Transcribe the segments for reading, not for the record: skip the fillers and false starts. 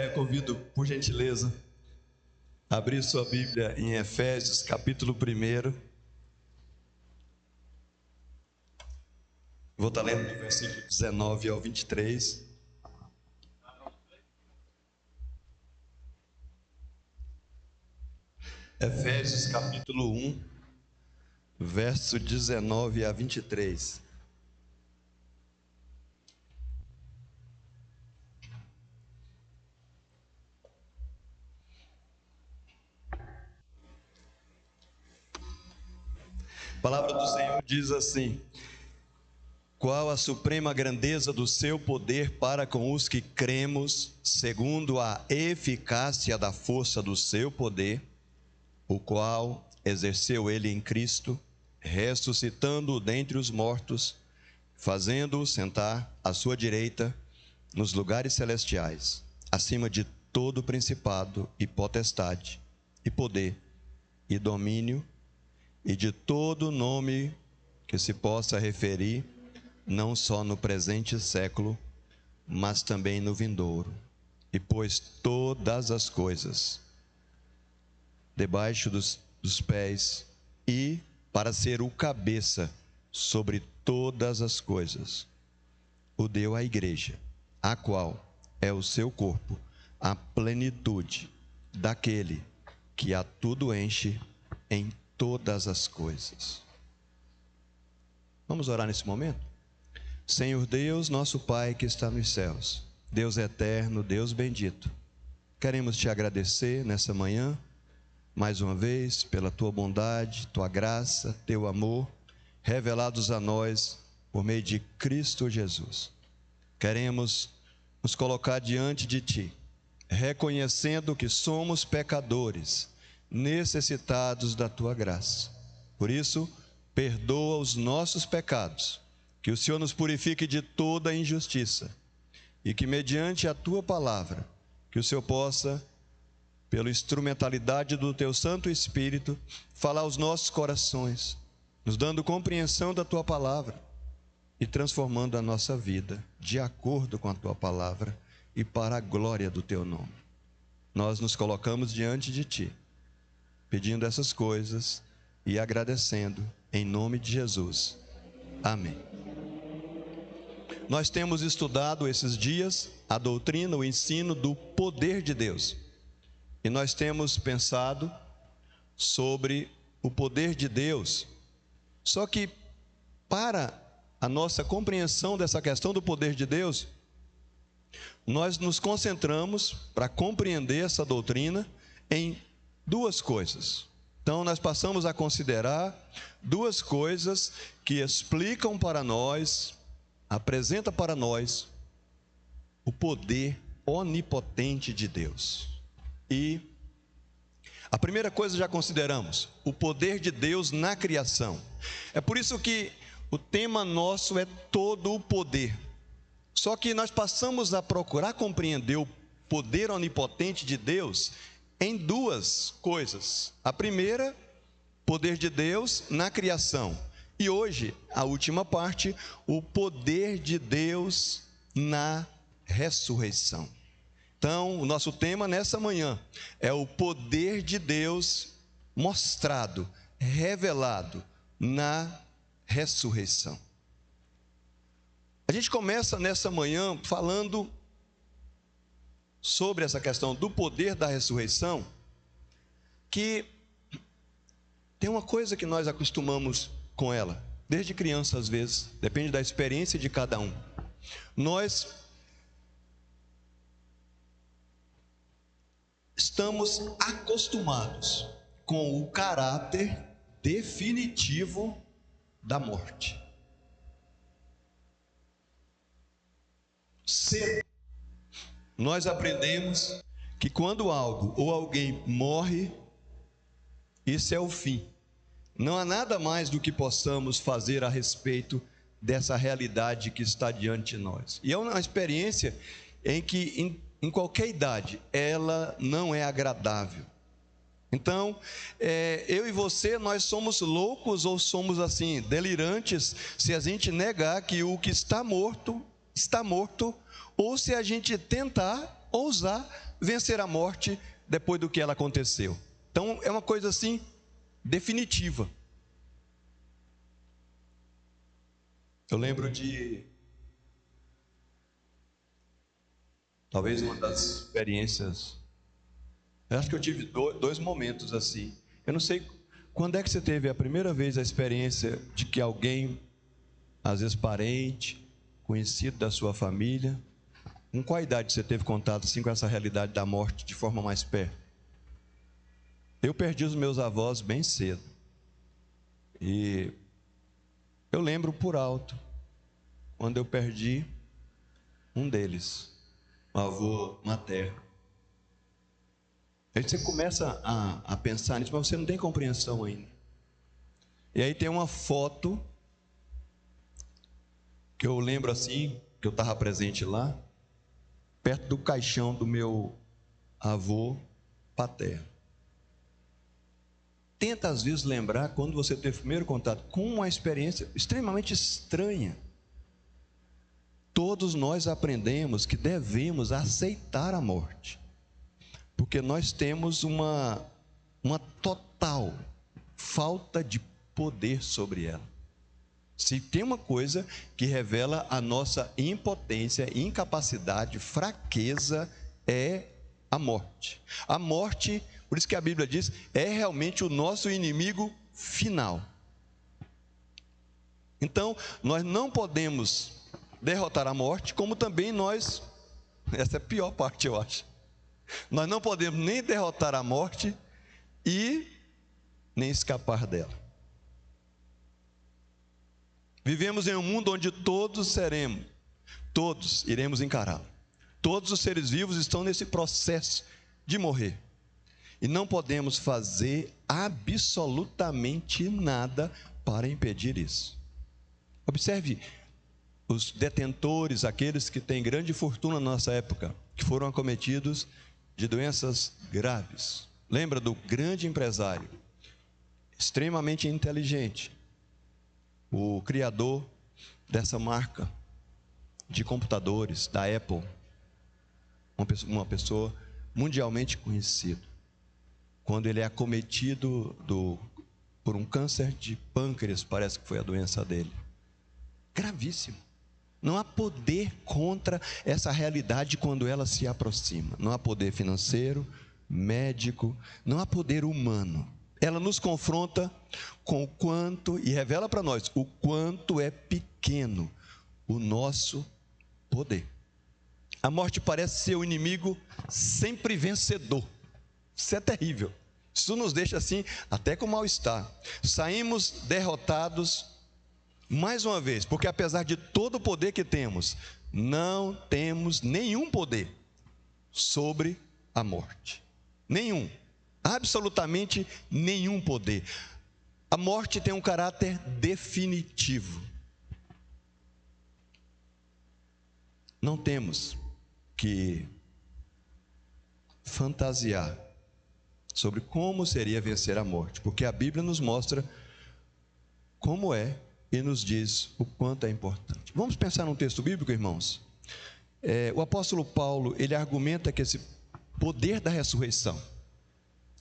Convido, por gentileza, a abrir sua Bíblia em Efésios, capítulo 1. Vou estar lendo do versículo 19 ao 23. Efésios, capítulo 1, verso 19 a 23. A palavra do Senhor diz assim: qual a suprema grandeza do seu poder para com os que cremos, segundo a eficácia da força do seu poder, o qual exerceu ele em Cristo, ressuscitando-o dentre os mortos, fazendo-o sentar à sua direita nos lugares celestiais, acima de todo principado e potestade, e poder, e domínio, e de todo nome que se possa referir, não só no presente século, mas também no vindouro. E pôs todas as coisas debaixo dos pés, e para ser o cabeça sobre todas as coisas, o deu à igreja, a qual é o seu corpo, a plenitude daquele que a tudo enche em todas as coisas. Vamos orar nesse momento? Senhor Deus, nosso Pai que está nos céus, Deus eterno, Deus bendito, queremos te agradecer nessa manhã, mais uma vez, pela tua bondade, tua graça, teu amor, revelados a nós por meio de Cristo Jesus. Queremos nos colocar diante de ti, reconhecendo que somos pecadores, necessitados da tua graça. Por isso, perdoa os nossos pecados, que o Senhor nos purifique de toda injustiça, e que mediante a tua palavra, que o Senhor possa, pela instrumentalidade do teu Santo Espírito, falar aos nossos corações, nos dando compreensão da tua palavra e transformando a nossa vida de acordo com a tua palavra e para a glória do teu nome. Nós nos colocamos diante de ti, pedindo essas coisas e agradecendo em nome de Jesus. Amém. Nós temos estudado esses dias a doutrina, o ensino do poder de Deus. E nós temos pensado sobre o poder de Deus. Só que para a nossa compreensão dessa questão do poder de Deus, nós nos concentramos para compreender essa doutrina em duas coisas. Então nós passamos a considerar duas coisas que explicam para nós, apresenta para nós o poder onipotente de Deus. E a primeira coisa já consideramos, o poder de Deus na criação. É por isso que o tema nosso é todo o poder. Só que nós passamos a procurar compreender o poder onipotente de Deus em duas coisas. A primeira, poder de Deus na criação. E hoje, a última parte, o poder de Deus na ressurreição. Então, o nosso tema nessa manhã é o poder de Deus mostrado, revelado na ressurreição. A gente começa nessa manhã falando sobre essa questão do poder da ressurreição, que tem uma coisa que nós acostumamos com ela, desde criança às vezes, depende da experiência de cada um. Nós estamos acostumados com o caráter definitivo da morte. Cedo, nós aprendemos que quando algo ou alguém morre, isso é o fim. Não há nada mais do que possamos fazer a respeito dessa realidade que está diante de nós. E é uma experiência em que, em qualquer idade, ela não é agradável. Então, eu e você, nós somos loucos ou somos assim, delirantes, se a gente negar que o que está morto, ou se a gente tentar ousar vencer a morte depois do que ela aconteceu. Então, é uma coisa assim, definitiva. Eu lembro de, talvez uma das experiências, eu acho que eu tive dois momentos assim. Eu não sei quando é que você teve a primeira vez a experiência de que alguém, às vezes parente, conhecido da sua família, com qual idade você teve contato assim com essa realidade da morte de forma mais perto? Eu perdi os meus avós bem cedo. E eu lembro por alto, quando eu perdi um deles, o avô materno. Aí você começa a pensar nisso, mas você não tem compreensão ainda. E aí tem uma foto, que eu lembro assim, que eu estava presente lá, perto do caixão do meu avô paterno. Tenta às vezes lembrar quando você teve o primeiro contato com uma experiência extremamente estranha. Todos nós aprendemos que devemos aceitar a morte, porque nós temos uma total falta de poder sobre ela. Se tem uma coisa que revela a nossa impotência, incapacidade, fraqueza, é a morte. A morte, por isso que a Bíblia diz, é realmente o nosso inimigo final. Então, nós não podemos derrotar a morte, como também nós, essa é a pior parte, eu acho. Nós não podemos nem derrotar a morte e nem escapar dela. Vivemos em um mundo onde todos iremos encará-lo. Todos os seres vivos estão nesse processo de morrer. E não podemos fazer absolutamente nada para impedir isso. Observe os detentores, aqueles que têm grande fortuna na nossa época, que foram acometidos de doenças graves. Lembra do grande empresário, extremamente inteligente, o criador dessa marca de computadores, da Apple, uma pessoa mundialmente conhecida. Quando ele é acometido por um câncer de pâncreas, parece que foi a doença dele. Gravíssimo. Não há poder contra essa realidade quando ela se aproxima. Não há poder financeiro, médico, não há poder humano. Ela nos confronta com o quanto, e revela para nós, o quanto é pequeno o nosso poder. A morte parece ser o inimigo sempre vencedor. Isso é terrível. Isso nos deixa assim, até com mal-estar. Saímos derrotados mais uma vez, porque apesar de todo o poder que temos, não temos nenhum poder sobre a morte. Nenhum. Absolutamente nenhum poder. A morte tem um caráter definitivo. Não temos que fantasiar sobre como seria vencer a morte, porque a Bíblia nos mostra como é e nos diz o quanto é importante. Vamos pensar num texto bíblico, irmãos? O apóstolo Paulo, ele argumenta que esse poder da ressurreição,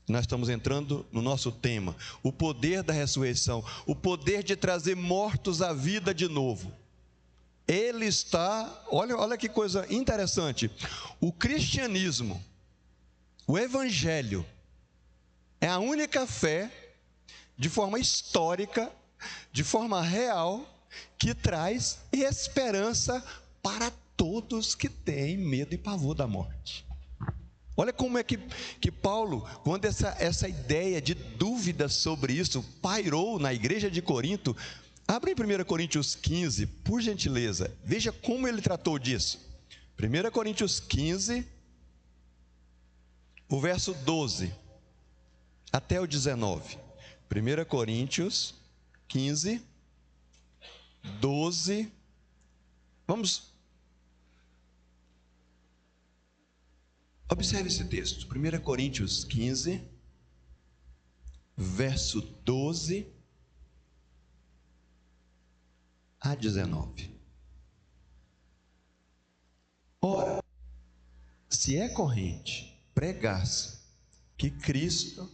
nós estamos entrando no nosso tema, o poder da ressurreição, o poder de trazer mortos à vida de novo. Ele está, olha que coisa interessante, o cristianismo, o evangelho, é a única fé, de forma histórica, de forma real, que traz esperança para todos que têm medo e pavor da morte. Olha como é que Paulo, quando essa ideia de dúvida sobre isso pairou na igreja de Corinto, abre em 1 Coríntios 15, por gentileza, veja como ele tratou disso. 1 Coríntios 15, o verso 12 até o 19. 1 Coríntios 15, 12. Vamos. Observe esse texto. 1 Coríntios 15, verso 12 a 19. Ora, se é corrente pregasse que Cristo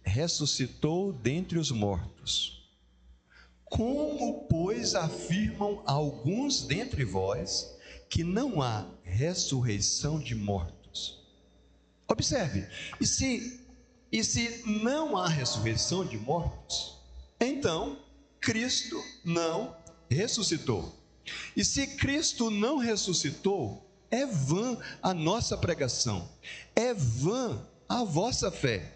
ressuscitou dentre os mortos. Como, pois, afirmam alguns dentre vós que não há ressurreição de mortos? Observe, e se não há ressurreição de mortos, então Cristo não ressuscitou. E se Cristo não ressuscitou, é vã a nossa pregação, é vã a vossa fé.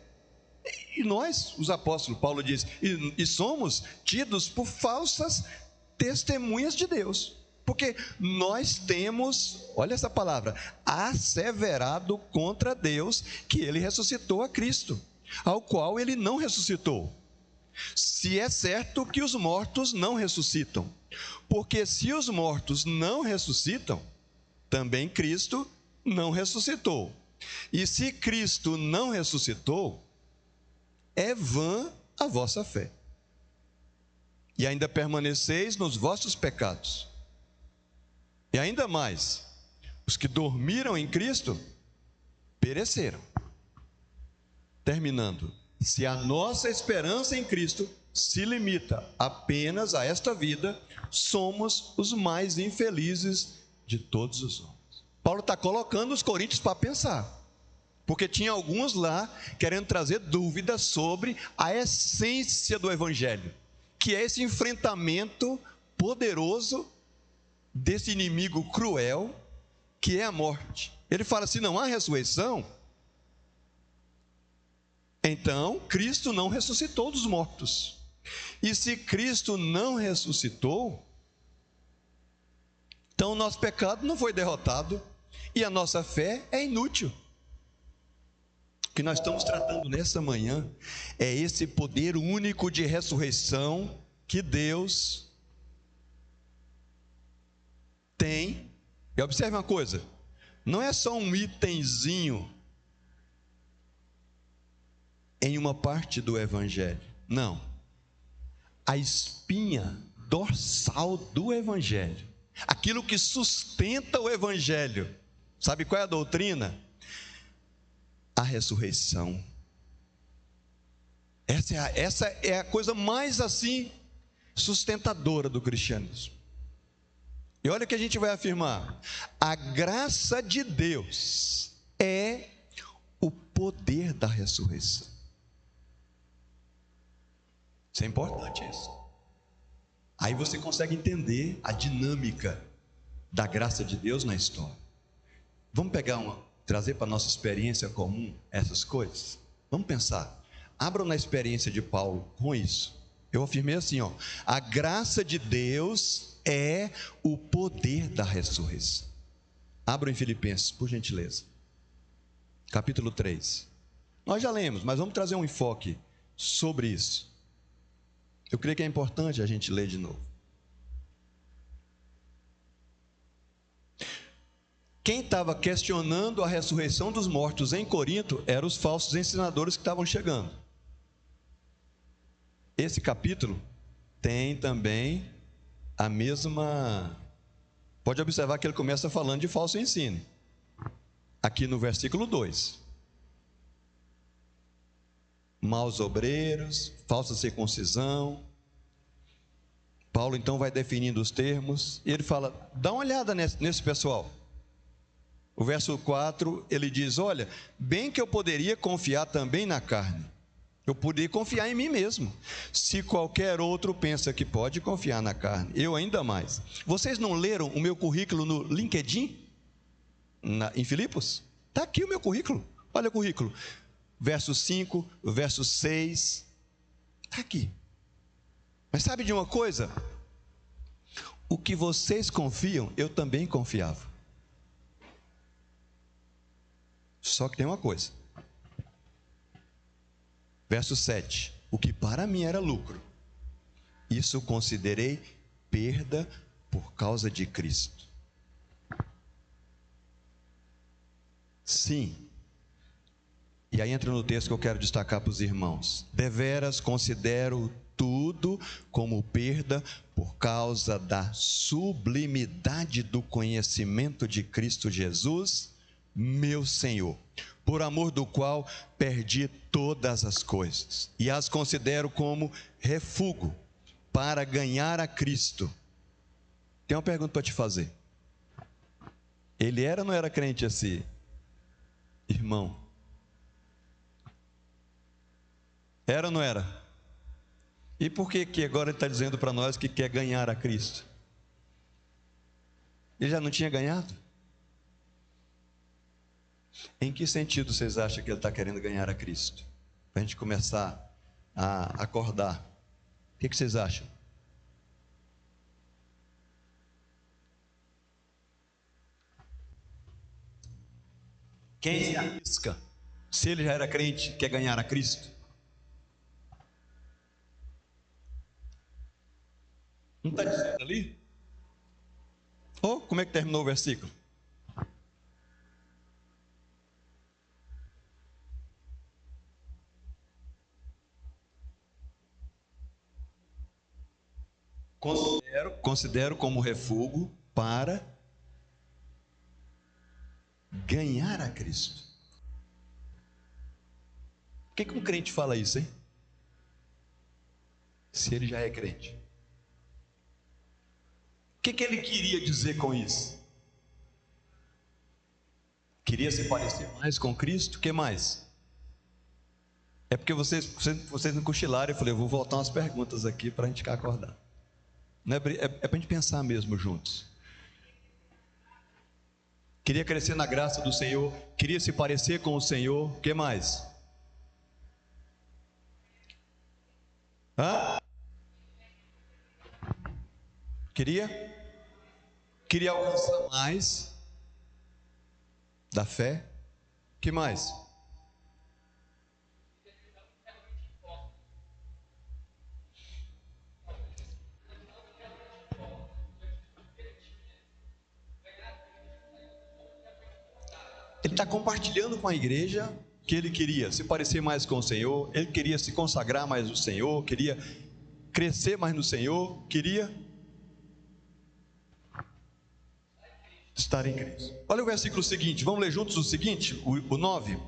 E nós, os apóstolos, Paulo diz, e somos tidos por falsas testemunhas de Deus, porque nós temos, olha essa palavra, asseverado contra Deus que ele ressuscitou a Cristo, ao qual ele não ressuscitou. Se é certo que os mortos não ressuscitam, porque se os mortos não ressuscitam, também Cristo não ressuscitou. E se Cristo não ressuscitou, é vã a vossa fé. E ainda permaneceis nos vossos pecados. E ainda mais, os que dormiram em Cristo pereceram. Terminando, se a nossa esperança em Cristo se limita apenas a esta vida, somos os mais infelizes de todos os homens. Paulo está colocando os coríntios para pensar, porque tinha alguns lá querendo trazer dúvidas sobre a essência do Evangelho, que é esse enfrentamento poderoso desse inimigo cruel, que é a morte. Ele fala, se não há ressurreição, então Cristo não ressuscitou dos mortos. E se Cristo não ressuscitou, então o nosso pecado não foi derrotado e a nossa fé é inútil. O que nós estamos tratando nessa manhã é esse poder único de ressurreição que Deus tem. E observe uma coisa, não é só um itemzinho em uma parte do Evangelho, não. A espinha dorsal do Evangelho, aquilo que sustenta o Evangelho, sabe qual é a doutrina? A ressurreição. Essa é a coisa mais assim sustentadora do cristianismo. E olha o que a gente vai afirmar: a graça de Deus é o poder da ressurreição. Isso é importante isso. Aí você consegue entender a dinâmica da graça de Deus na história. Vamos trazer para a nossa experiência comum essas coisas? Vamos pensar. Abram na experiência de Paulo com isso. Eu afirmei assim, a graça de Deus é o poder da ressurreição. Abram em Filipenses, por gentileza. Capítulo 3. Nós já lemos, mas vamos trazer um enfoque sobre isso. Eu creio que é importante a gente ler de novo. Quem estava questionando a ressurreição dos mortos em Corinto eram os falsos ensinadores que estavam chegando. Esse capítulo tem também a mesma... Pode observar que ele começa falando de falso ensino. Aqui no versículo 2. Maus obreiros, falsa circuncisão. Paulo então vai definindo os termos, e ele fala, dá uma olhada nesse pessoal. O verso 4, ele diz, olha, bem que eu poderia confiar também na carne, eu poderia confiar em mim mesmo. Se qualquer outro pensa que pode confiar na carne, eu ainda mais. Vocês não leram o meu currículo no LinkedIn? Em Filipos? Está aqui o meu currículo, olha o currículo. Verso 5, verso 6, está aqui. Mas sabe de uma coisa? O que vocês confiam, eu também confiava. Só que tem uma coisa. Verso 7. O que para mim era lucro, isso eu considerei perda por causa de Cristo. Sim. E aí entra no texto que eu quero destacar para os irmãos. Deveras considero tudo como perda por causa da sublimidade do conhecimento de Cristo Jesus, meu Senhor, por amor do qual perdi todas as coisas e as considero como refúgio para ganhar a Cristo. Tem uma pergunta para te fazer. Ele era ou não era crente assim, irmão? Era ou não era? E por que agora ele está dizendo para nós que quer ganhar a Cristo? Ele já não tinha ganhado? Em que sentido vocês acham que ele está querendo ganhar a Cristo? Para a gente começar a acordar. O que vocês acham? Quem se arrisca? Se ele já era crente, quer ganhar a Cristo? Não está dizendo ali? Oh, como é que terminou o versículo? Considero como refúgio para ganhar a Cristo. Por que um crente fala isso, hein? Se ele já é crente. O que ele queria dizer com isso? Queria se parecer mais com Cristo? O que mais? É porque vocês não cochilaram. Eu falei, eu vou voltar umas perguntas aqui para a gente ficar acordado. Não é para a gente pensar mesmo juntos. Queria crescer na graça do Senhor, queria se parecer com o Senhor. O que mais? Queria alcançar mais da fé. O que mais? Ele está compartilhando com a igreja que ele queria se parecer mais com o Senhor, ele queria se consagrar mais no Senhor, queria crescer mais no Senhor, queria estar em Cristo. Olha o versículo seguinte, vamos ler juntos o seguinte, o 9,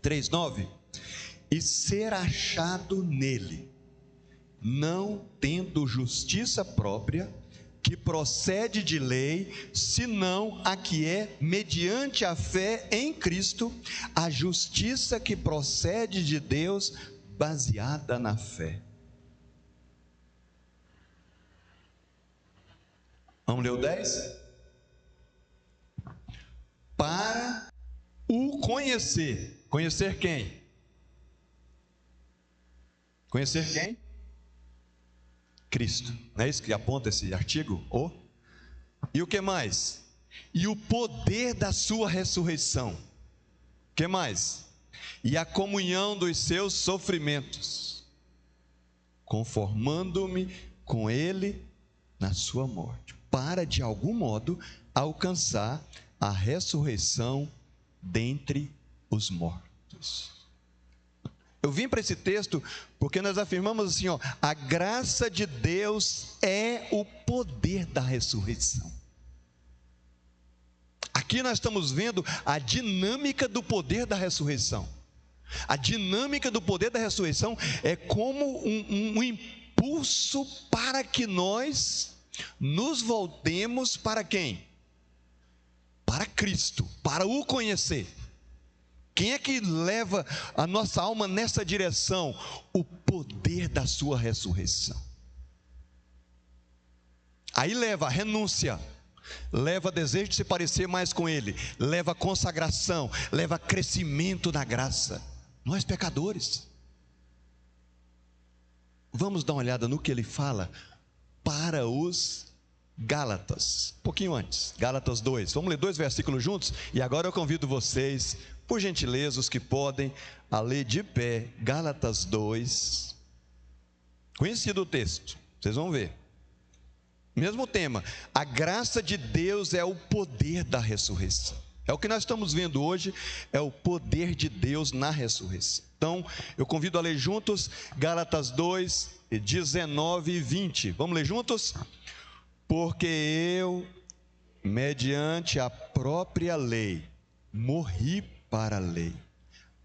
3:9. E ser achado nele, não tendo justiça própria, que procede de lei, senão a que é mediante a fé em Cristo, a justiça que procede de Deus, baseada na fé. Vamos ler o 10? Para o conhecer. Conhecer quem? Conhecer quem? Cristo. Não é isso que aponta esse artigo? E o que mais? E o poder da sua ressurreição. O que mais? E a comunhão dos seus sofrimentos, conformando-me com ele na sua morte, para de algum modo alcançar a ressurreição dentre os mortos. Eu vim para esse texto porque nós afirmamos assim, a graça de Deus é o poder da ressurreição. Aqui nós estamos vendo a dinâmica do poder da ressurreição. A dinâmica do poder da ressurreição é como um impulso para que nós nos voltemos para quem? Para Cristo, para o conhecer. Quem é que leva a nossa alma nessa direção? O poder da sua ressurreição. Aí leva a renúncia, leva desejo de se parecer mais com Ele, leva consagração, leva crescimento na graça. Nós pecadores. Vamos dar uma olhada no que ele fala para os Gálatas, um pouquinho antes, Gálatas 2. Vamos ler 2 versículos juntos? E agora eu convido vocês, por gentileza, os que podem, a ler de pé, Gálatas 2. Conhecido o texto, vocês vão ver. Mesmo tema, a graça de Deus é o poder da ressurreição. É o que nós estamos vendo hoje, é o poder de Deus na ressurreição. Então, eu convido a ler juntos, Gálatas 2, 19 e 20. Vamos ler juntos? Porque eu, mediante a própria lei, morri para a lei,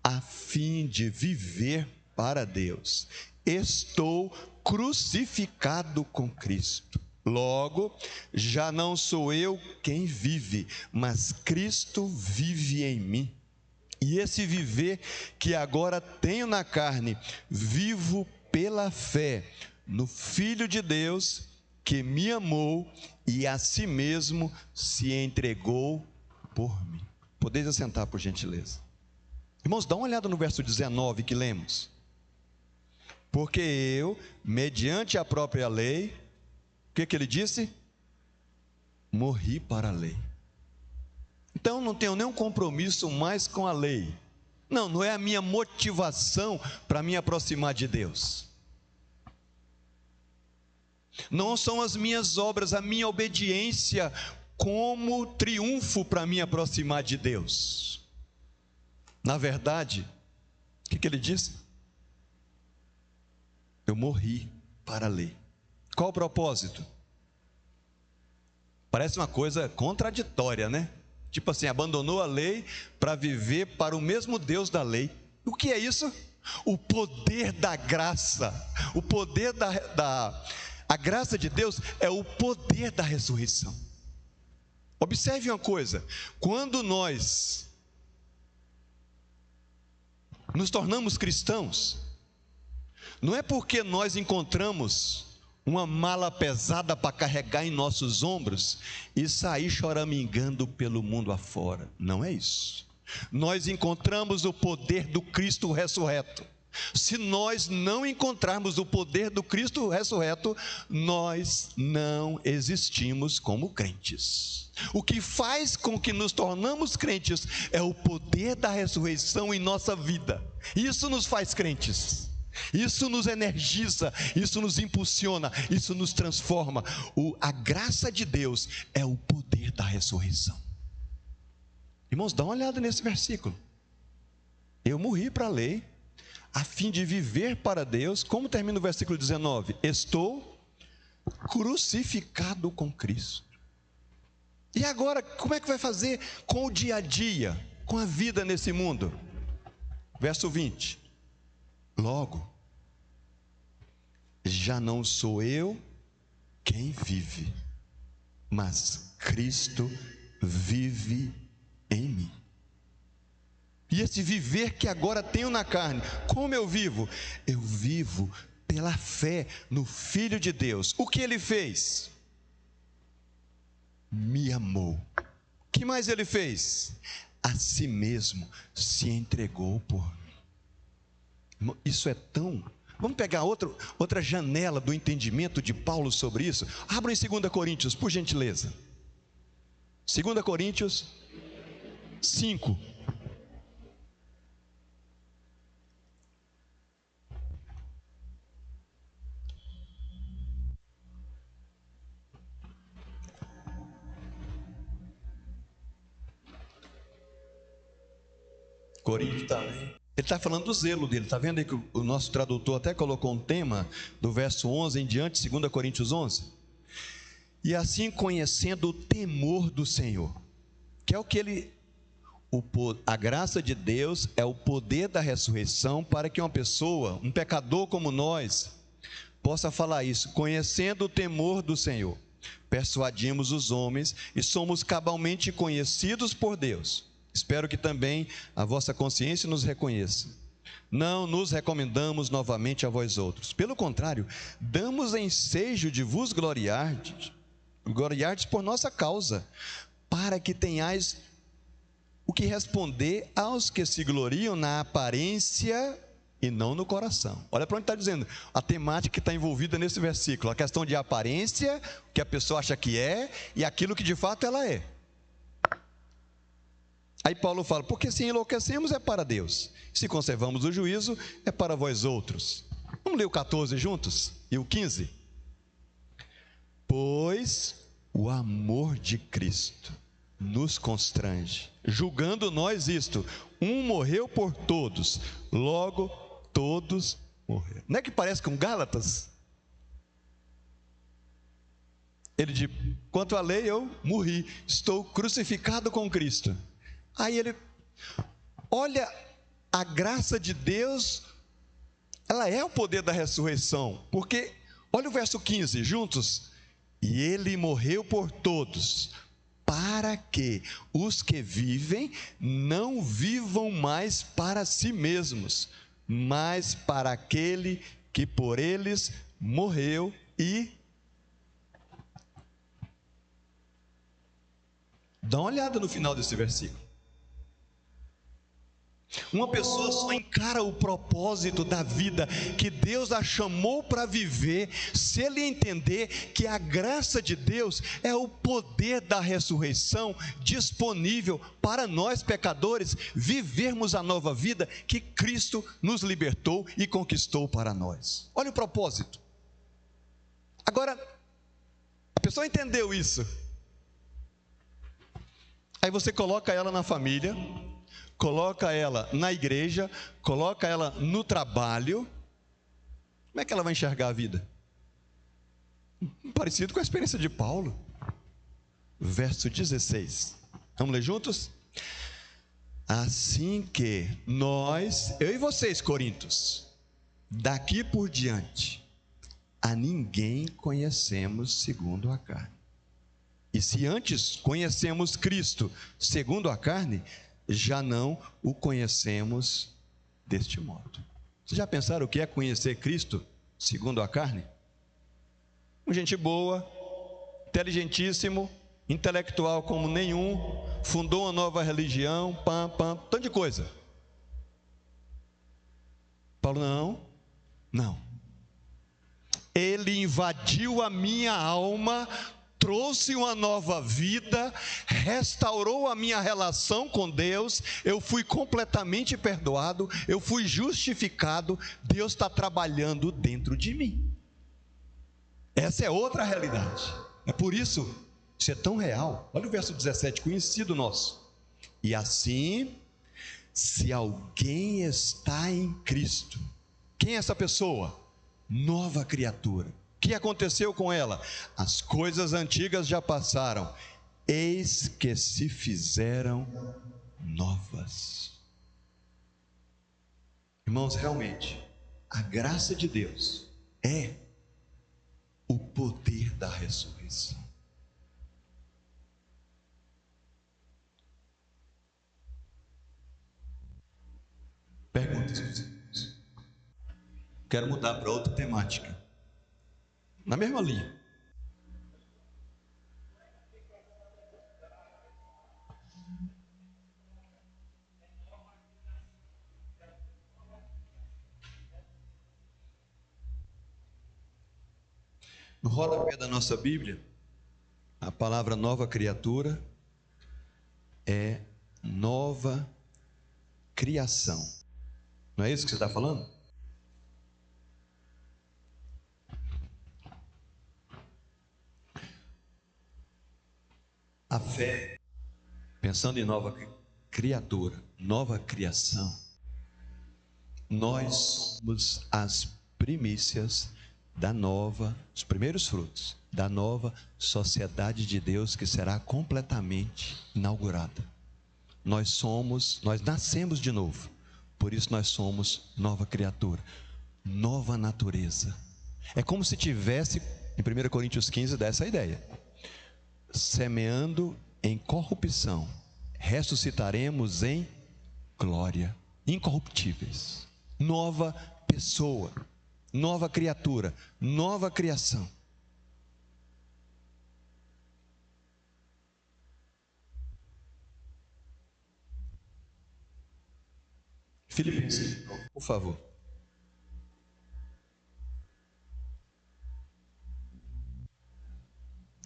a fim de viver para Deus. Estou crucificado com Cristo. Logo, já não sou eu quem vive, mas Cristo vive em mim. E esse viver que agora tenho na carne, vivo pela fé no Filho de Deus, que me amou e a si mesmo se entregou por mim. Podeis assentar, por gentileza. Irmãos, dá uma olhada no verso 19 que lemos. Porque eu, mediante a própria lei, o que ele disse? Morri para a lei. Então não tenho nenhum compromisso mais com a lei. Não é a minha motivação para me aproximar de Deus. Não são as minhas obras, a minha obediência como triunfo para me aproximar de Deus. Na verdade, o que ele disse? Eu morri para a lei. Qual o propósito? Parece uma coisa contraditória, né? Tipo assim, abandonou a lei para viver para o mesmo Deus da lei. O que é isso? O poder da graça. O poder a graça de Deus é o poder da ressurreição. Observe uma coisa: quando nós nos tornamos cristãos, não é porque nós encontramos uma mala pesada para carregar em nossos ombros e sair choramingando pelo mundo afora. Não é isso. Nós encontramos o poder do Cristo ressurreto. Se nós não encontrarmos o poder do Cristo ressurreto, nós não existimos como crentes. O que faz com que nos tornamos crentes é o poder da ressurreição em nossa vida. Isso nos faz crentes. Isso nos energiza, isso nos impulsiona, isso nos transforma. A graça de Deus é o poder da ressurreição. Irmãos, dá uma olhada nesse versículo. Eu morri para a lei, a fim de viver para Deus. Como termina o versículo 19? Estou crucificado com Cristo. E agora, como é que vai fazer com o dia a dia, com a vida nesse mundo? Verso 20. Logo, já não sou eu quem vive, mas Cristo vive em mim. E esse viver que agora tenho na carne, como eu vivo? Eu vivo pela fé no Filho de Deus. O que ele fez? Me amou. O que mais ele fez? A si mesmo se entregou por mim. Isso é tão... Vamos pegar outra janela do entendimento de Paulo sobre isso? Abra em 2 Coríntios, por gentileza. 2 Coríntios 5. Coríntios também. Ele está falando do zelo dele. Está vendo aí que o nosso tradutor até colocou um tema do verso 11 em diante, 2 Coríntios 11? E assim, conhecendo o temor do Senhor, que é o que ele... a graça de Deus é o poder da ressurreição para que uma pessoa, um pecador como nós, possa falar isso. Conhecendo o temor do Senhor, persuadimos os homens e somos cabalmente conhecidos por Deus. Espero que também a vossa consciência nos reconheça. Não nos recomendamos novamente a vós outros. Pelo contrário, damos ensejo de vos gloriardes por nossa causa, para que tenhais o que responder aos que se gloriam na aparência e não no coração. Olha para onde está dizendo a temática que está envolvida nesse versículo. A questão de aparência, o que a pessoa acha que é, e aquilo que de fato ela é. Aí Paulo fala, porque se enlouquecemos é para Deus, se conservamos o juízo é para vós outros. Vamos ler o 14 juntos? E o 15? Pois o amor de Cristo nos constrange, julgando nós isto, um morreu por todos, logo todos morreram. Não é que parece com Gálatas? Ele diz, quanto à lei eu morri, estou crucificado com Cristo. Aí ele, olha, a graça de Deus, ela é o poder da ressurreição, porque, olha o verso 15, juntos, e ele morreu por todos, para que os que vivem não vivam mais para si mesmos, mas para aquele que por eles morreu e... Dá uma olhada no final desse versículo. Uma pessoa só encara o propósito da vida que Deus a chamou para viver se ele entender que a graça de Deus é o poder da ressurreição disponível para nós pecadores vivermos a nova vida que Cristo nos libertou e conquistou para nós. Olha o propósito. Agora, a pessoa entendeu isso. Aí você coloca ela na família, coloca ela na igreja, coloca ela no trabalho. Como é que ela vai enxergar a vida? Parecido com a experiência de Paulo. Verso 16. Vamos ler juntos? Assim que nós, eu e vocês, Coríntios, daqui por diante, a ninguém conhecemos segundo a carne. E se antes conhecemos Cristo segundo a carne, já não o conhecemos deste modo. Vocês já pensaram o que é conhecer Cristo segundo a carne? Gente boa, inteligentíssimo, intelectual como nenhum, fundou uma nova religião, tanto de coisa. Paulo, não. Ele invadiu a minha alma, trouxe uma nova vida, restaurou a minha relação com Deus, eu fui completamente perdoado, eu fui justificado, Deus está trabalhando dentro de mim. Essa é outra realidade. É por isso, isso é tão real. Olha o verso 17, conhecido nosso. E assim, se alguém está em Cristo, quem é essa pessoa? Nova criatura. O que aconteceu com ela? As coisas antigas já passaram, eis que se fizeram novas. Irmãos, realmente, a graça de Deus é o poder da ressurreição. Perguntas? Quero mudar para outra temática. Na mesma linha. No rodapé da nossa Bíblia, a palavra nova criatura é nova criação. Não é isso que você está falando? A fé, pensando em nova criatura, nova criação, nós somos as primícias da nova, os primeiros frutos da nova sociedade de Deus que será completamente inaugurada. Nós nascemos de novo, por isso nós somos nova criatura, nova natureza. É como se tivesse, em 1 Coríntios 15, dá essa ideia: semeando em corrupção, ressuscitaremos em glória, incorruptíveis. Nova pessoa, nova criatura, nova criação. Filipenses, por favor.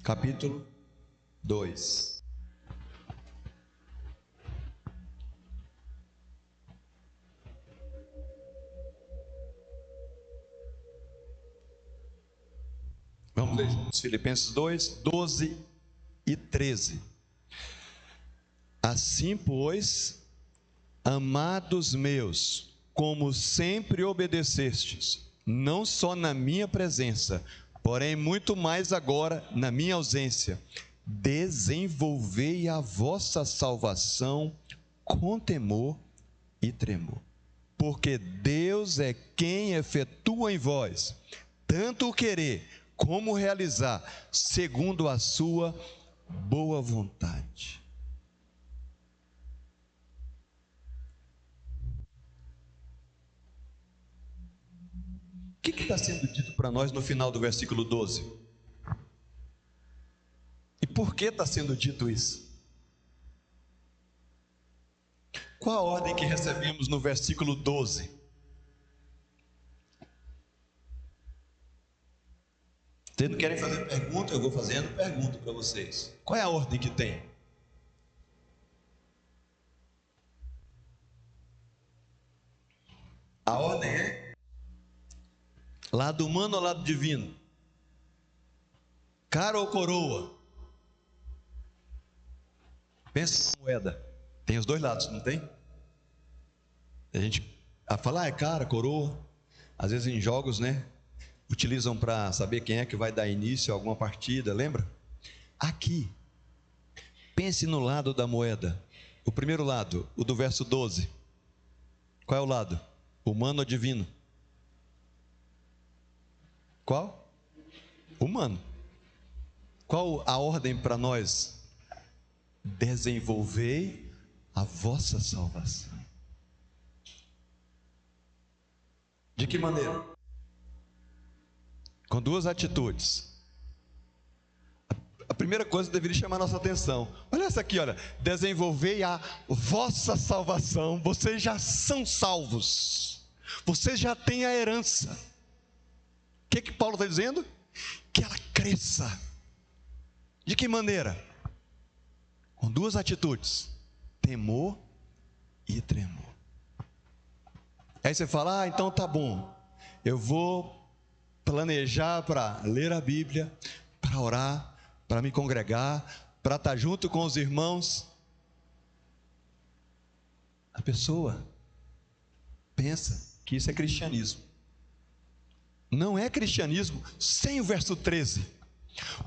Capítulo 2. Vamos ler juntos. Filipenses 2, 12 e 13. Assim, pois, amados meus, como sempre obedecestes, não só na minha presença, porém muito mais agora na minha ausência, desenvolvei a vossa salvação com temor e tremor. Porque Deus é quem efetua em vós tanto o querer como o realizar, segundo a sua boa vontade. O que está sendo dito para nós no final do versículo 12? E por que está sendo dito isso? Qual a ordem que recebemos no versículo 12? Vocês não querem fazer pergunta? Eu vou fazendo pergunta para vocês. Qual é a ordem que tem? A ordem é lado humano ou lado divino? Cara ou coroa? Pensa na moeda. Tem os dois lados, não tem? A gente fala, é cara, coroa. Às vezes em jogos, né? Utilizam para saber quem é que vai dar início a alguma partida, lembra? Aqui, pense no lado da moeda. O primeiro lado, o do verso 12. Qual é o lado? Humano ou divino? Qual? Humano. Qual a ordem para nós? Desenvolvei a vossa salvação. De que maneira? Com duas atitudes. A primeira coisa que deveria chamar a nossa atenção. Olha essa aqui, olha. Desenvolvei a vossa salvação. Vocês já são salvos. Vocês já têm a herança. O que Paulo está dizendo? Que ela cresça. De que maneira? Com duas atitudes. Temor e tremor. Aí você fala, então tá bom. Eu vou planejar para ler a Bíblia, para orar, para me congregar, para estar junto com os irmãos. A pessoa pensa que isso é cristianismo. Não é cristianismo sem o verso 13.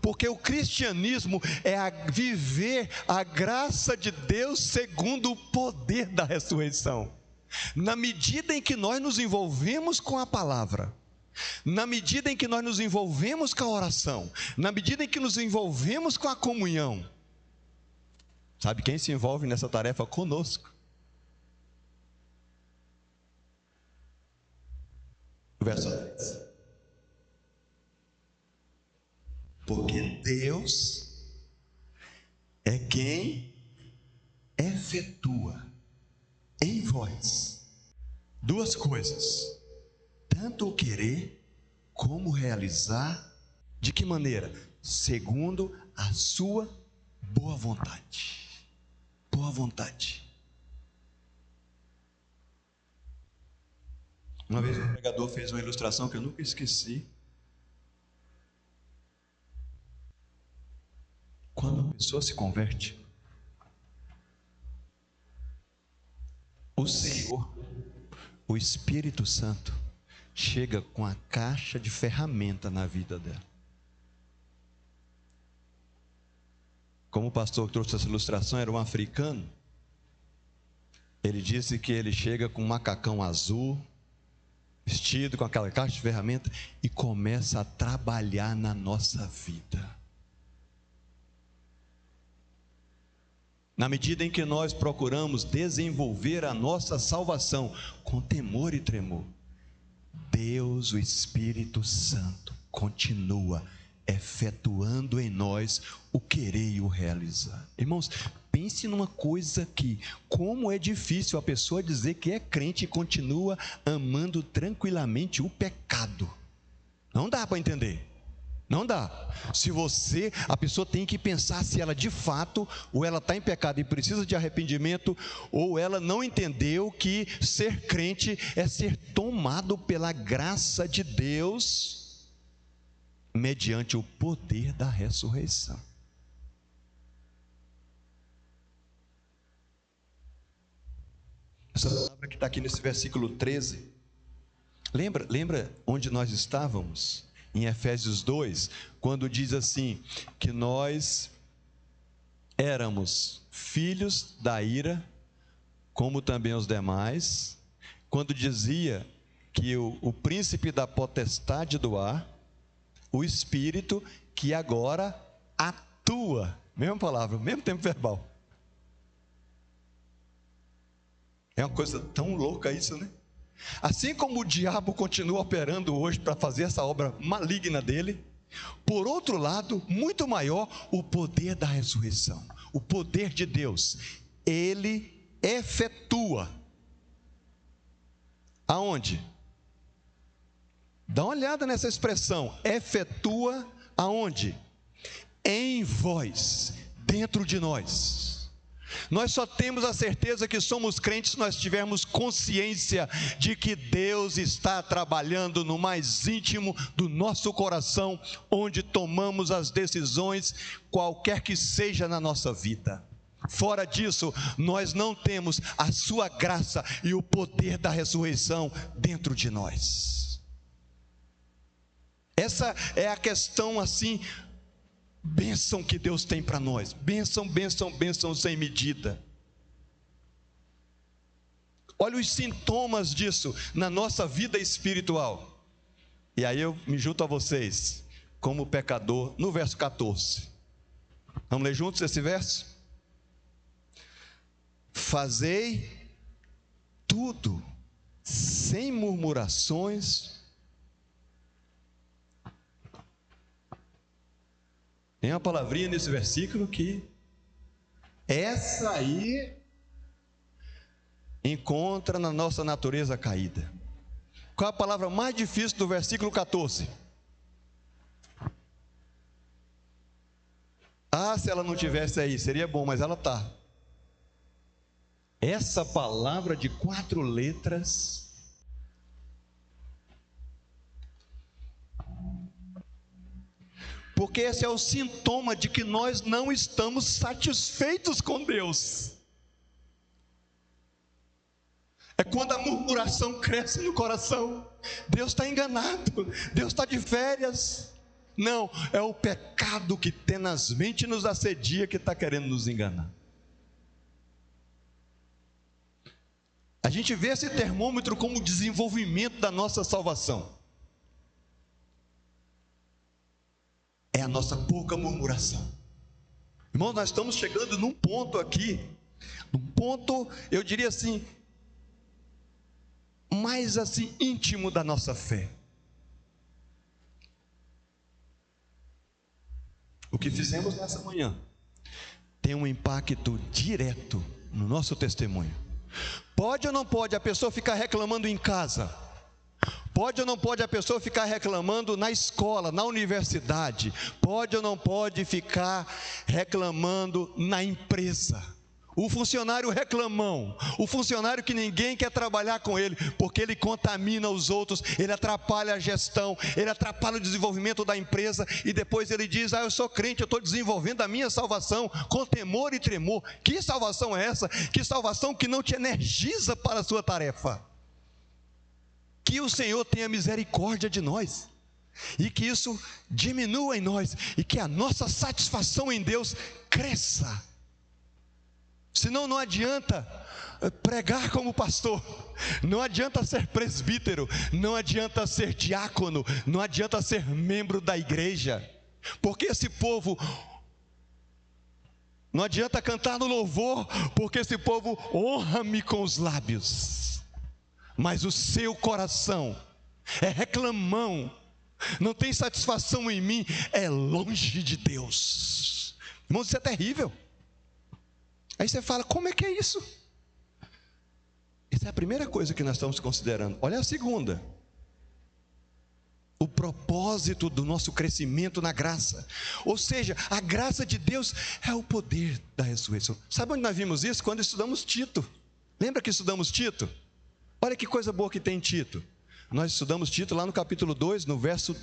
Porque o cristianismo é viver a graça de Deus segundo o poder da ressurreição. Na medida em que nós nos envolvemos com a palavra, na medida em que nós nos envolvemos com a oração, na medida em que nos envolvemos com a comunhão, sabe quem se envolve nessa tarefa conosco? Verso 10. Porque Deus é quem efetua em vós duas coisas, tanto o querer como o realizar. De que maneira? Segundo a sua boa vontade. Boa vontade. Uma vez um pregador fez uma ilustração que eu nunca esqueci. Quando a pessoa se converte, o Senhor, o Espírito Santo, chega com a caixa de ferramenta na vida dela. Como o pastor que trouxe essa ilustração era um africano, ele disse que ele chega com um macacão azul, vestido com aquela caixa de ferramenta, e começa a trabalhar na nossa vida. Na medida em que nós procuramos desenvolver a nossa salvação com temor e tremor, Deus, o Espírito Santo, continua efetuando em nós o querer e o realizar. Irmãos, pense numa coisa aqui, como é difícil a pessoa dizer que é crente e continua amando tranquilamente o pecado. Não dá para entender. Não dá. A pessoa tem que pensar se ela de fato, ou ela está em pecado e precisa de arrependimento, ou ela não entendeu que ser crente é ser tomado pela graça de Deus, mediante o poder da ressurreição. Essa palavra que está aqui nesse versículo 13, lembra onde nós estávamos? Em Efésios 2, quando diz assim, que nós éramos filhos da ira, como também os demais, quando dizia que o príncipe da potestade do ar, o espírito que agora atua, mesma palavra, mesmo tempo verbal. É uma coisa tão louca isso, né? Assim como o diabo continua operando hoje para fazer essa obra maligna dele, por outro lado, muito maior, o poder da ressurreição, o poder de Deus, ele efetua. Aonde? Dá uma olhada nessa expressão, efetua aonde? Em vós, dentro de nós. Nós só temos a certeza que somos crentes se nós tivermos consciência de que Deus está trabalhando no mais íntimo do nosso coração, onde tomamos as decisões, qualquer que seja na nossa vida. Fora disso, nós não temos a sua graça e o poder da ressurreição dentro de nós. Essa é a questão assim, bênção que Deus tem para nós, bênção, bênção, bênção sem medida. Olha os sintomas disso na nossa vida espiritual. E aí eu me junto a vocês, como pecador, no verso 14. Vamos ler juntos esse verso? Fazei tudo sem murmurações. Tem uma palavrinha nesse versículo que essa aí encontra na nossa natureza caída. Qual a palavra mais difícil do versículo 14? Ah, se ela não tivesse aí, seria bom, mas ela está. Essa palavra de 4 letras, porque esse é o sintoma de que nós não estamos satisfeitos com Deus. É quando a murmuração cresce no coração. Deus está enganado, Deus está de férias. Não, é o pecado que tenazmente nos assedia que está querendo nos enganar. A gente vê esse termômetro como desenvolvimento da nossa salvação. É a nossa pouca murmuração. Irmão, nós estamos chegando num ponto aqui, num ponto, eu diria assim, mais assim, íntimo da nossa fé. O que fizemos nessa manhã tem um impacto direto no nosso testemunho. Pode ou não pode a pessoa ficar reclamando em casa? Pode ou não pode a pessoa ficar reclamando na escola, na universidade? Pode ou não pode ficar reclamando na empresa? O funcionário reclamão, o funcionário que ninguém quer trabalhar com ele, porque ele contamina os outros, ele atrapalha a gestão, ele atrapalha o desenvolvimento da empresa, e depois ele diz, eu sou crente, eu estou desenvolvendo a minha salvação com temor e tremor. Que salvação é essa? Que salvação que não te energiza para a sua tarefa. Que o Senhor tenha misericórdia de nós, e que isso diminua em nós, e que a nossa satisfação em Deus cresça. Senão não adianta pregar como pastor, não adianta ser presbítero, não adianta ser diácono, não adianta ser membro da igreja, porque esse povo, não adianta cantar no louvor, porque esse povo honra-me com os lábios, mas o seu coração é reclamão, não tem satisfação em mim, é longe de Deus. Irmãos, isso é terrível. Aí você fala, como é que é isso? Essa é a primeira coisa que nós estamos considerando. Olha a segunda. O propósito do nosso crescimento na graça. Ou seja, a graça de Deus é o poder da ressurreição. Sabe onde nós vimos isso? Quando estudamos Tito. Lembra que estudamos Tito? Olha que coisa boa que tem em Tito. Nós estudamos Tito lá no capítulo 2, no verso,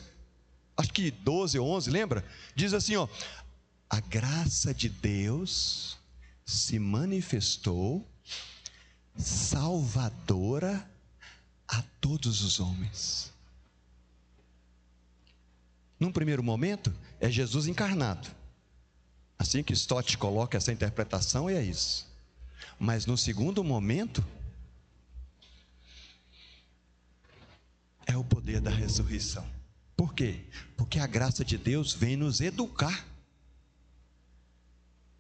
acho que 12 ou 11, lembra? Diz assim, ó, a graça de Deus se manifestou salvadora a todos os homens. Num primeiro momento, é Jesus encarnado. Assim que Stott coloca essa interpretação, é isso. Mas no segundo momento, é o poder da ressurreição. Por quê? Porque a graça de Deus vem nos educar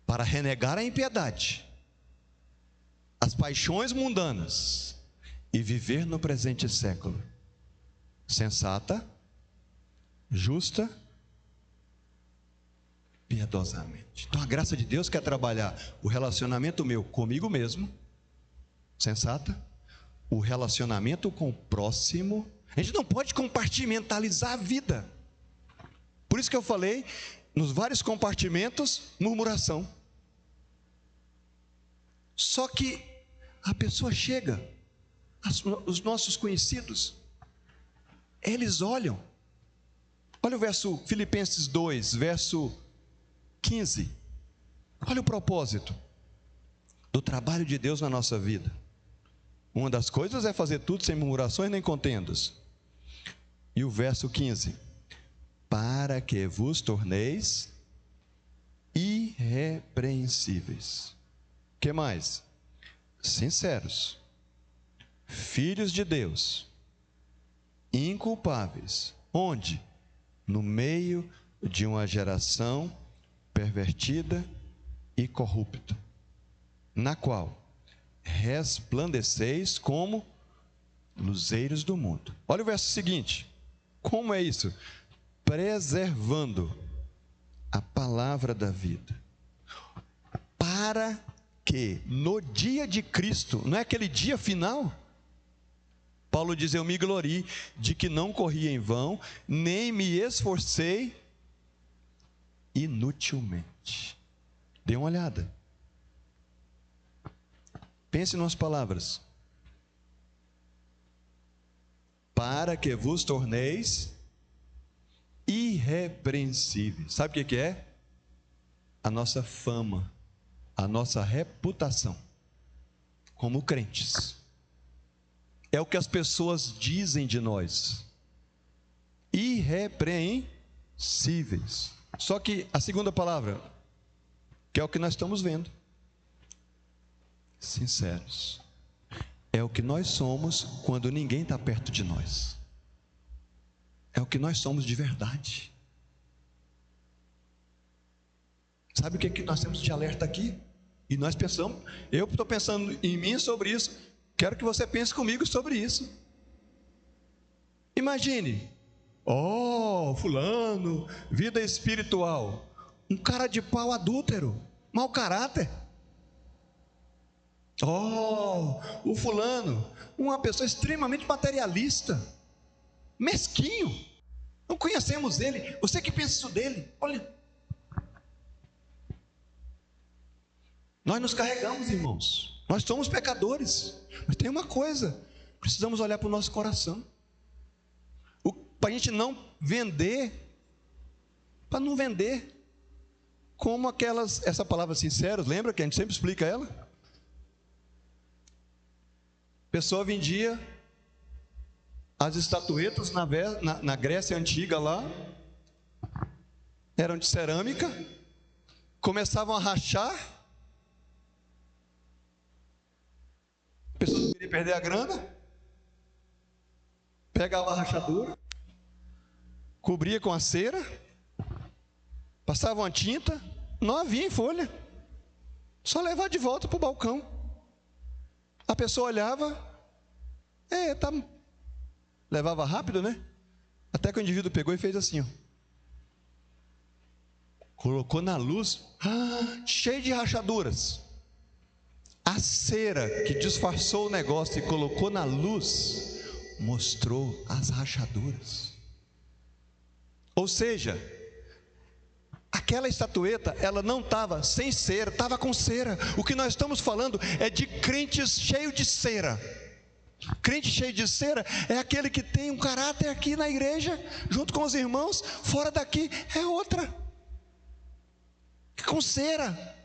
para renegar a impiedade, as paixões mundanas e viver no presente século sensata, justa, piedosamente. Então a graça de Deus quer trabalhar o relacionamento meu comigo mesmo, sensata, o relacionamento com o próximo. A gente não pode compartimentalizar a vida. Por isso que eu falei, nos vários compartimentos, murmuração. Só que a pessoa chega, os nossos conhecidos, eles olham. Olha o verso Filipenses 2, verso 15. Olha o propósito do trabalho de Deus na nossa vida. Uma das coisas é fazer tudo sem murmurações nem contendas. E o verso 15: para que vos torneis irrepreensíveis. Que mais? Sinceros, filhos de Deus, inculpáveis. Onde? No meio de uma geração pervertida e corrupta, na qual resplandeceis como luzeiros do mundo. Olha o verso seguinte. Como é isso? Preservando a palavra da vida, para que no dia de Cristo, não é aquele dia final, Paulo diz: eu me glorie de que não corri em vão, nem me esforcei inutilmente. Dê uma olhada, pense nas palavras: para que vos torneis irrepreensíveis. Sabe o que é? A nossa fama, a nossa reputação como crentes. É o que as pessoas dizem de nós. Irrepreensíveis. Só que a segunda palavra, que é o que nós estamos vendo, sinceros. É o que nós somos quando ninguém está perto de nós. É o que nós somos de verdade. Sabe o que nós temos de alerta aqui? E nós pensamos, eu estou pensando em mim sobre isso, quero que você pense comigo sobre isso. Imagine, fulano, vida espiritual, um cara de pau adúltero, mau caráter. O fulano, uma pessoa extremamente materialista, mesquinho. Não conhecemos ele. Você que pensa isso dele, olha. Nós nos carregamos, irmãos. Nós somos pecadores. Mas tem uma coisa: precisamos olhar para o nosso coração. Para a gente não vender, para não vender como essa palavra sinceros, lembra que a gente sempre explica ela? A pessoa vendia as estatuetas na Grécia Antiga lá, eram de cerâmica, começavam a rachar, a pessoa não queria perder a grana, pegava a rachadura, cobria com a cera, passavam a tinta, não havia em folha, só levar de volta para o balcão. A pessoa olhava, levava rápido, né? Até que o indivíduo pegou e fez assim, colocou na luz, cheio de rachaduras. A cera que disfarçou o negócio e colocou na luz, mostrou as rachaduras. Ou seja, aquela estatueta, ela não estava sem cera, estava com cera. O que nós estamos falando é de crentes cheios de cera. Crente cheio de cera é aquele que tem um caráter aqui na igreja, junto com os irmãos, fora daqui é outra, com cera,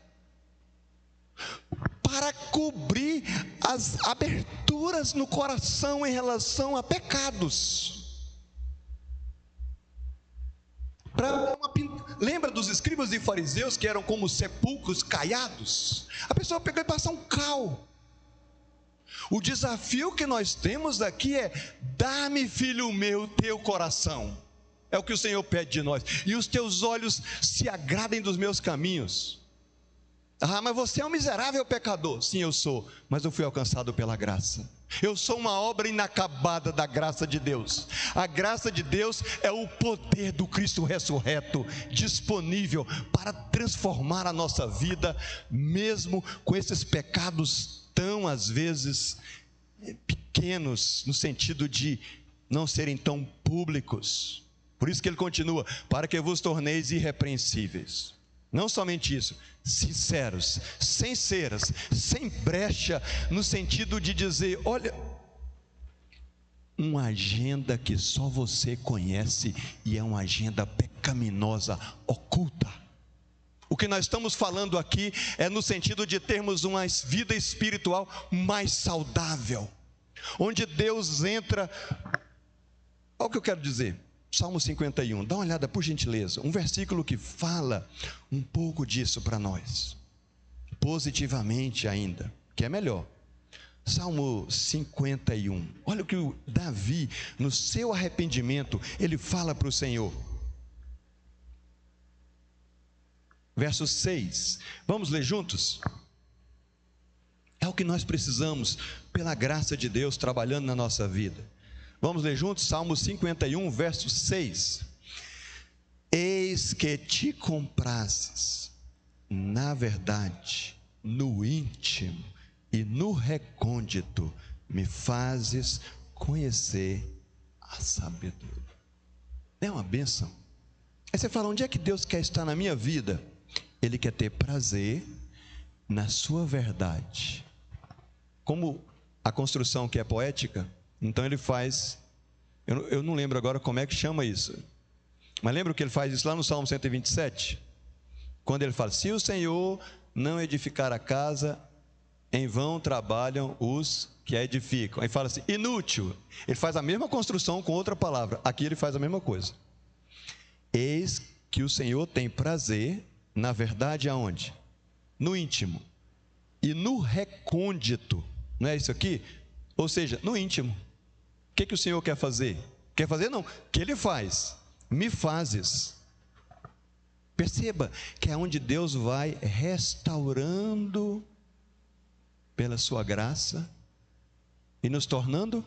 para cobrir as aberturas no coração em relação a pecados, para Lembra dos escribas e fariseus que eram como sepulcros caiados? A pessoa pegou e passou um cal. O desafio que nós temos aqui é: dá-me, filho meu, teu coração. É o que o Senhor pede de nós. E os teus olhos se agradem dos meus caminhos. Ah, mas você é um miserável pecador. Sim, eu sou, mas eu fui alcançado pela graça. Eu sou uma obra inacabada da graça de Deus. A graça de Deus é o poder do Cristo ressurreto, disponível para transformar a nossa vida, mesmo com esses pecados tão, às vezes, pequenos, no sentido de não serem tão públicos. Por isso que ele continua: para que vos torneis irrepreensíveis. Não somente isso, sinceros, sem ceras, sem brecha, no sentido de dizer: olha, uma agenda que só você conhece, e é uma agenda pecaminosa, oculta. O que nós estamos falando aqui é no sentido de termos uma vida espiritual mais saudável, onde Deus entra. Olha o que eu quero dizer. Salmo 51, dá uma olhada por gentileza, um versículo que fala um pouco disso para nós, positivamente ainda, que é melhor. Salmo 51, olha o que o Davi, no seu arrependimento, ele fala para o Senhor. Verso 6, vamos ler juntos? É o que nós precisamos, pela graça de Deus, trabalhando na nossa vida. Vamos ler juntos? Salmo 51, verso 6. Eis que te comprases, na verdade, no íntimo e no recôndito, me fazes conhecer a sabedoria. É uma bênção. Aí você fala: onde é que Deus quer estar na minha vida? Ele quer ter prazer na sua verdade. Como a construção que é poética, então ele faz, eu não lembro agora como é que chama isso, mas lembra que ele faz isso lá no Salmo 127? Quando ele fala: se o Senhor não edificar a casa, em vão trabalham os que a edificam. Aí fala assim: inútil. Ele faz a mesma construção com outra palavra. Aqui ele faz a mesma coisa. Eis que o Senhor tem prazer, na verdade, aonde? No íntimo e no recôndito. Não é isso aqui? Ou seja, no íntimo. O que o Senhor quer fazer? Quer fazer? Não. O que Ele faz? Me fazes. Perceba que é onde Deus vai restaurando pela sua graça e nos tornando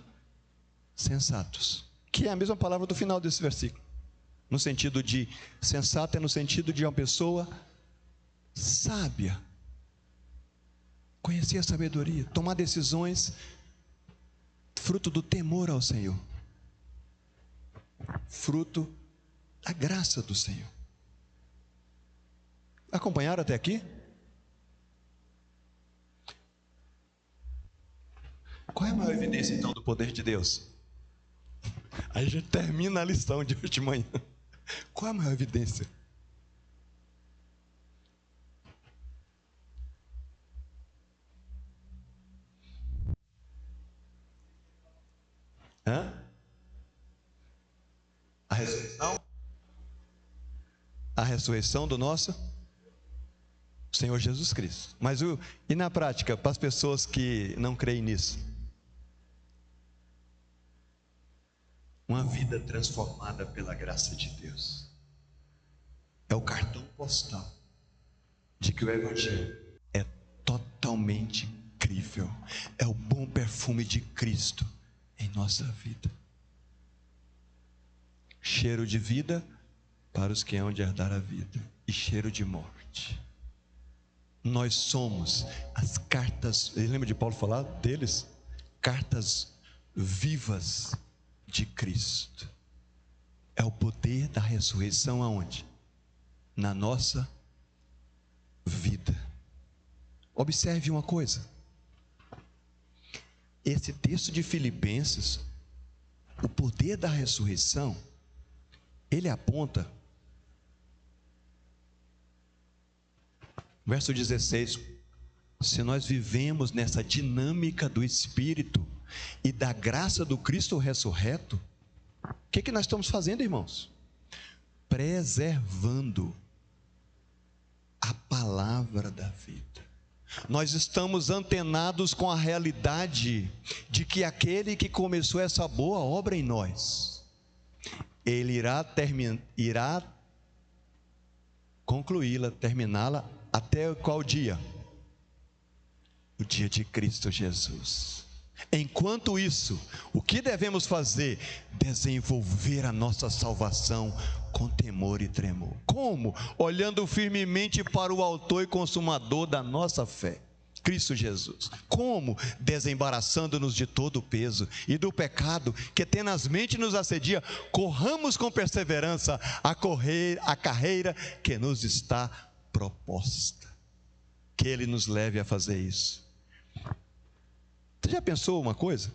sensatos, que é a mesma palavra do final desse versículo. No sentido de sensato, é no sentido de uma pessoa sábia, conhecer a sabedoria, tomar decisões fruto do temor ao Senhor, fruto da graça do Senhor. Acompanharam até aqui? Qual é a maior evidência então do poder de Deus? Aí já termina a lição de hoje de manhã. Qual é a maior evidência? A ressurreição? A ressurreição do nosso Senhor Jesus Cristo. Mas e na prática, para as pessoas que não creem nisso? Uma vida transformada pela graça de Deus. É o cartão postal de que o Evangelho é totalmente crível. É o bom perfume de Cristo em nossa vida. Cheiro de vida para os que hão de herdar a vida, e cheiro de morte. Nós somos as cartas, lembra de Paulo falar deles? Cartas vivas de Cristo. É o poder da ressurreição aonde? Na nossa vida. Observe uma coisa. Esse texto de Filipenses, o poder da ressurreição, ele aponta, verso 16, se nós vivemos nessa dinâmica do Espírito e da graça do Cristo ressurreto, o que nós estamos fazendo, irmãos? Preservando a palavra da vida. Nós estamos antenados com a realidade de que aquele que começou essa boa obra em nós, ele irá concluí-la, terminá-la até qual dia? O dia de Cristo Jesus. Enquanto isso, o que devemos fazer? Desenvolver a nossa salvação com temor e tremor. Como? Olhando firmemente para o autor e consumador da nossa fé, Cristo Jesus. Como? Desembaraçando-nos de todo o peso e do pecado que tenazmente nos assedia, corramos com perseverança a carreira que nos está proposta. Que Ele nos leve a fazer isso. Você já pensou uma coisa?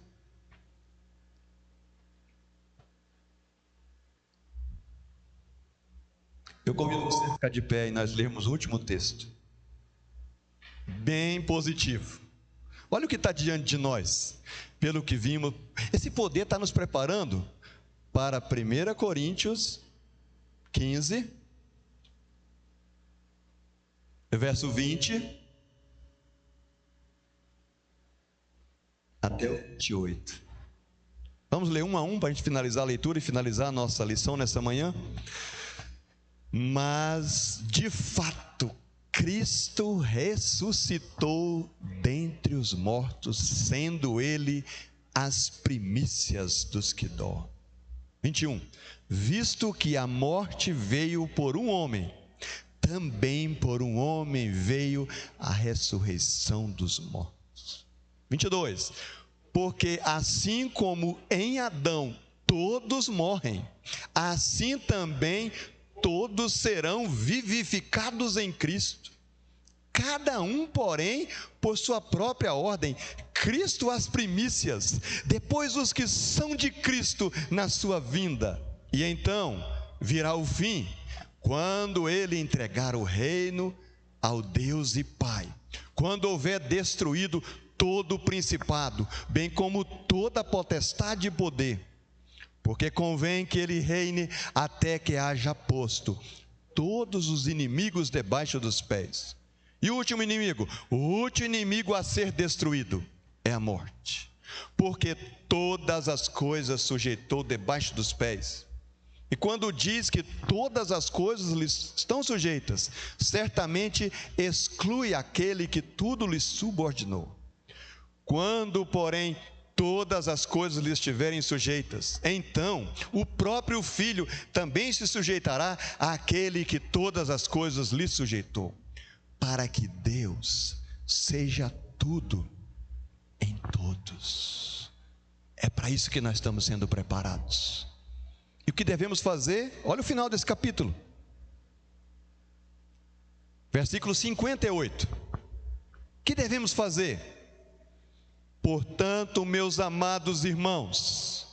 Eu convido você a ficar de pé e nós lermos o último texto. Bem positivo. Olha o que está diante de nós. Pelo que vimos, esse poder está nos preparando para 1 Coríntios 15, verso 20 até o 28. Vamos ler um a um para a gente finalizar a leitura e finalizar a nossa lição nessa manhã. Mas, de fato, Cristo ressuscitou dentre os mortos, sendo Ele as primícias dos que dormem. 21. Visto que a morte veio por um homem, também por um homem veio a ressurreição dos mortos. 22. Porque assim como em Adão todos morrem, assim também todos serão vivificados em Cristo. Cada um, porém, por sua própria ordem. Cristo as primícias, depois os que são de Cristo na sua vinda. E então virá o fim, quando Ele entregar o reino ao Deus e Pai. Quando houver destruído todo o principado, bem como toda potestade e poder. Porque convém que Ele reine até que haja posto todos os inimigos debaixo dos pés. E o último inimigo? O último inimigo a ser destruído é a morte. Porque todas as coisas sujeitou debaixo dos pés. E quando diz que todas as coisas lhes estão sujeitas, certamente exclui aquele que tudo lhe subordinou. Quando, porém, todas as coisas lhe estiverem sujeitas, então o próprio Filho também se sujeitará àquele que todas as coisas lhe sujeitou, para que Deus seja tudo em todos. É para isso que nós estamos sendo preparados. E o que devemos fazer? Olha o final desse capítulo, versículo 58. O que devemos fazer? Portanto, meus amados irmãos,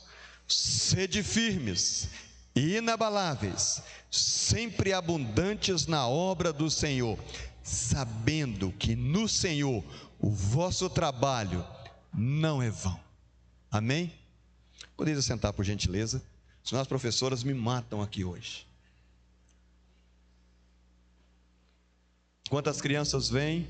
sede firmes e inabaláveis, sempre abundantes na obra do Senhor, sabendo que no Senhor o vosso trabalho não é vão. Amém? Podeis sentar, por gentileza, senão as professoras me matam aqui hoje. Enquanto as crianças vêm,